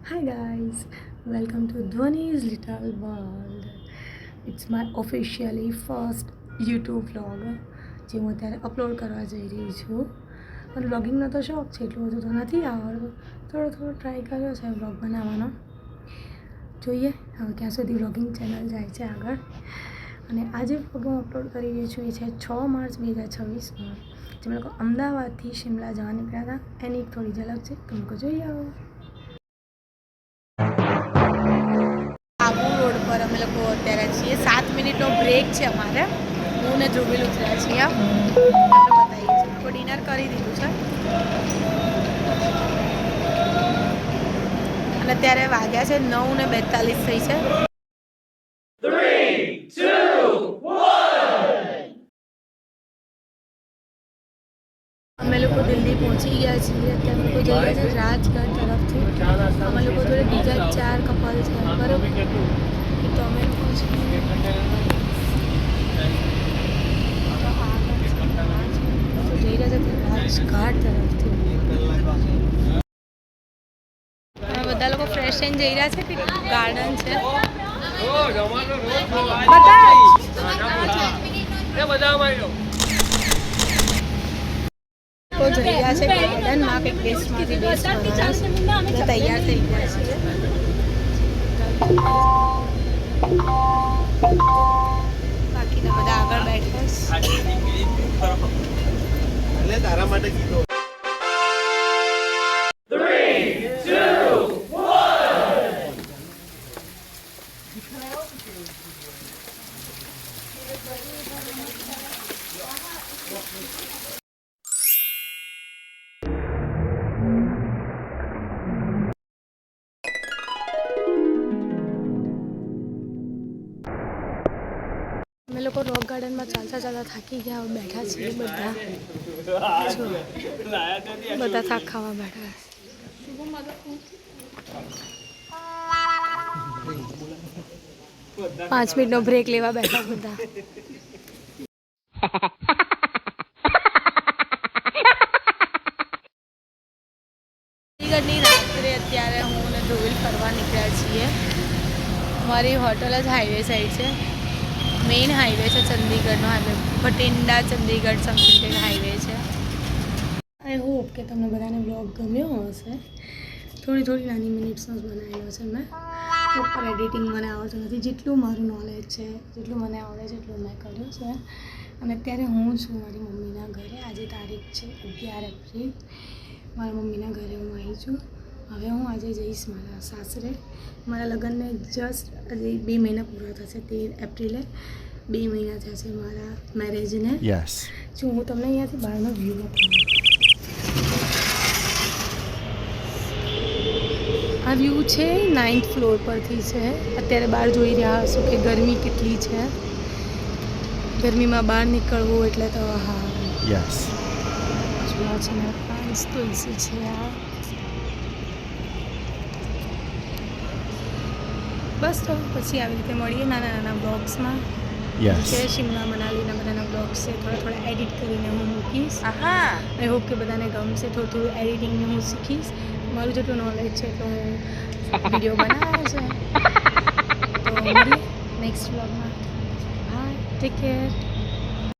Hi guys, welcome to Dhwani's Little World. It's my officially first YouTube vlog જે હું અત્યારે upload કરવા જઈ રહી છું. અને વ્લોગિંગનો તો શોખ છે, એટલું બધું તો નથી આવડતું. થોડો ટ્રાય કર્યો છે વ્લોગ બનાવવાનો. જોઈએ હવે ક્યાં સુધી વ્લોગિંગ ચેનલ જાય છે આગળ. અને આજે વ્લોગ હું અપલોડ કરી રહી છું એ છે 6 માર્ચ 2026માં. જે લોકો અમદાવાદથી શિમલા જવા નીકળ્યા હતા એની થોડી ઝલક છે, તમે લોકો જોઈ આવો. આબુ રોડ પર અમે લોકો અત્યારે છીએ. 7 મિનિટનો બ્રેક છે અમારે. હું ને ધ્રુવીલ ઉતર્યા છીએ. આપણે બતાવીએ છીએ તો ડિનર કરી દીધું છે અને અત્યારે વાગ્યા છે 9:42 થઈ છે. 3, 2, 1. અમે લોકો દિલ્હી પહોંચી ગયા છીએ. અત્યારે લોકો જઈ રહ્યા છે રાજઘાટ તરફથી. અમે લોકો જોડે બીજા 4 કપલ છે, બરાબર? તો અમે લોકો જઈ રહ્યા છે રાજઘાટ તરફથી. અમે બધા લોકો ફ્રેશ થઈને જઈ રહ્યા છે કે ગાર્ડન છે. તો જઈ રહ્યા છે ગાર્ડનમાં કંઈક બેસ્ટમાંથી બેસ્ટ બનાવવા તૈયાર થઈ ગયા છે. બાકીના બધા આગળ બેઠા છે. તારા માટે કીધો 3, 2, 1. અમે લોકો રોક ગાર્ડનમાં ચાલતા થાકી ગયા. હવે બેઠા છીએ બધા થાક ખાવા બેઠા. 5 મિનિટનો બ્રેક લેવા બેઠા બધા. ચંદીગઢની રાત્રે અત્યારે હું અને ધ્રુવીલ ફરવા નીકળ્યા છીએ. મારી હોટલ જ હાઈવે સાઈડ છે. મેઇન હાઈવે છે ચંદીગઢનો હાઈવે, ભટિંડા ચંદીગઢ સમથિંગ હાઈવે છે. આઈ હોપ કે તમને બધાને બ્લોગ ગમ્યો હશે. થોડી નાની મિનિટ્સનો જ બનાવેલો છે મેં. પ્રોપર એડિટિંગ મને આવડતું નથી. જેટલું મારું નોલેજ છે, જેટલું મને આવડે છે એટલું મેં કર્યું છે. અને અત્યારે હું છું મારી મમ્મીના ઘરે. આજે તારીખ છે 11 એપ્રિલ. મારા મમ્મીના ઘરે હું આવી છું. હવે હું આજે જઈશ મારા સાસરે. મારા લગ્નને જસ્ટ 2 મહિના પૂરા થશે. 13 એપ્રિલે 2 મહિના થયા છે મારા મેરેજને. યસ. જો હું તમને અહીંયાથી બહારનો વ્યૂ બતાવું. આ વ્યૂ છે 9th ફ્લોર પરથી છે. અત્યારે બહાર જોઈ રહ્યા હશો કે ગરમી કેટલી છે. ગરમીમાં બહાર નીકળવું એટલે તો હા. યસ. જોવા છે મારા પ્લાન્ટ્સ, તુલસી છે. આ બસ તો પછી આવી રીતે મળીએ નાના બ્લોગ્સમાં. યસ. છે શિમલા મનાલીના બધાના બ્લોગ્સ છે. થોડા એડિટ કરીને હું મૂકીશ. આઈ હોપ કે બધાને ગમશે. થોડું એડિટિંગને હું શીખીશ. મારું જેટલું નોલેજ છે તો હું વિડીયો બનાવ્યો છે. તો મળીએ નેક્સ્ટ બ્લોગમાં. Bye, take care.